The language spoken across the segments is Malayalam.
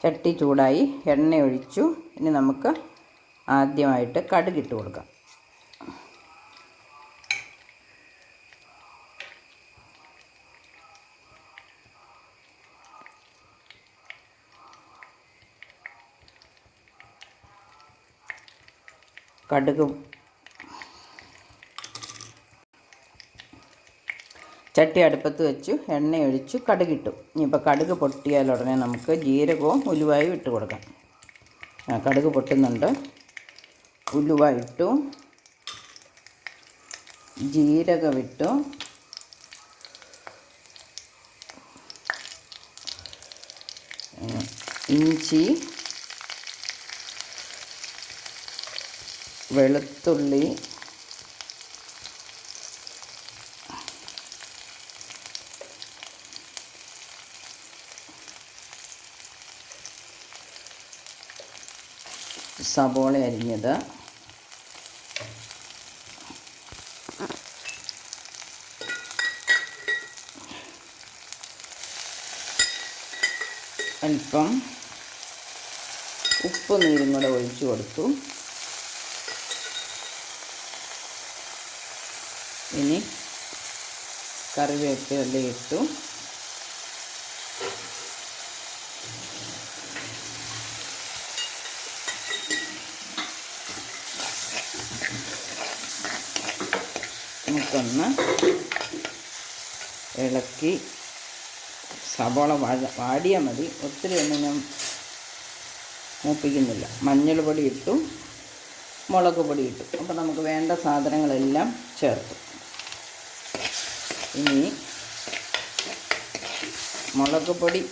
ചട്ടി ചൂടായി, എണ്ണ ഒഴിച്ചു. ഇനി നമുക്ക് ആദ്യമായിട്ട് കടുകിട്ട് കൊടുക്കാം. കടുക് ചട്ടി അടുപ്പത്ത് വെച്ചു, എണ്ണ ഒഴിച്ചു, കടുകിട്ടു. ഇനിയിപ്പോൾ കടുക് പൊട്ടിയാൽ ഉടനെ നമുക്ക് ജീരകവും ഉലുവായും ഇട്ട് കൊടുക്കാം. കടുക് പൊട്ടുന്നുണ്ട്. ഉലുവ ഇട്ടു, ജീരകമിട്ടു, ഇഞ്ചി, വെളുത്തുള്ളി, സബോള അരിഞ്ഞത്, അല്പം ഉപ്പ് നീരും കൂടെ ഒഴിച്ചു കൊടുത്തു. ഇനി കറിവേപ്പില ഇട്ടു. നമുക്കൊന്ന് ഇളക്കി, സബോള വാടിയാൽ മതി, ഒത്തിരി ഒന്നും ഞാൻ മൂപ്പിക്കുന്നില്ല. മഞ്ഞൾ പൊടി ഇട്ടു, മുളക് പൊടി ഇട്ടു. അപ്പോൾ നമുക്ക് വേണ്ട സാധനങ്ങളെല്ലാം ചേർത്തു. ഇനി മുളക് പൊടി,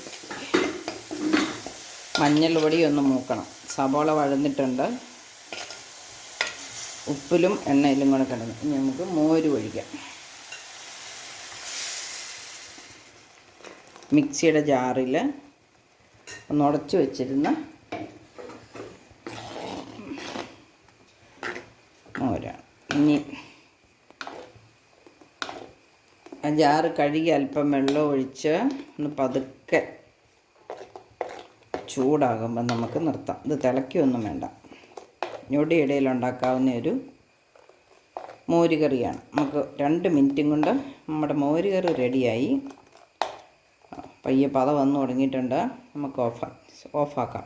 മഞ്ഞൾ പൊടി ഒന്ന് മൂക്കണം. സബോള വഴന്നിട്ടുണ്ട്, ഉപ്പിലും എണ്ണയിലും കൂടെ കിടന്നു. ഇനി നമുക്ക് മോര് ഒഴിക്കാം. മിക്സിയുടെ ജാറിൽ ഒന്ന് ഉടച്ചു വെച്ചിരുന്ന മോരാണ്. ഇനി ആ ജാറ് കഴുകി അല്പം വെള്ളം ഒഴിച്ച് ഒന്ന് പതുക്കെ ചൂടാകുമ്പോൾ നമുക്ക് നിർത്താം. ഇത് തിളയ്ക്കൊന്നും വേണ്ട. ഞൊടിയിടയിൽ ഉണ്ടാക്കാവുന്ന ഒരു മോരുകറിയാണ്. നമുക്ക് 2 മിനിറ്റും കൊണ്ട് നമ്മുടെ മോരുകറി റെഡിയായി. പയ്യെ പത വന്നു തുടങ്ങിയിട്ടുണ്ട്. നമുക്ക് ഓഫാക്കാം.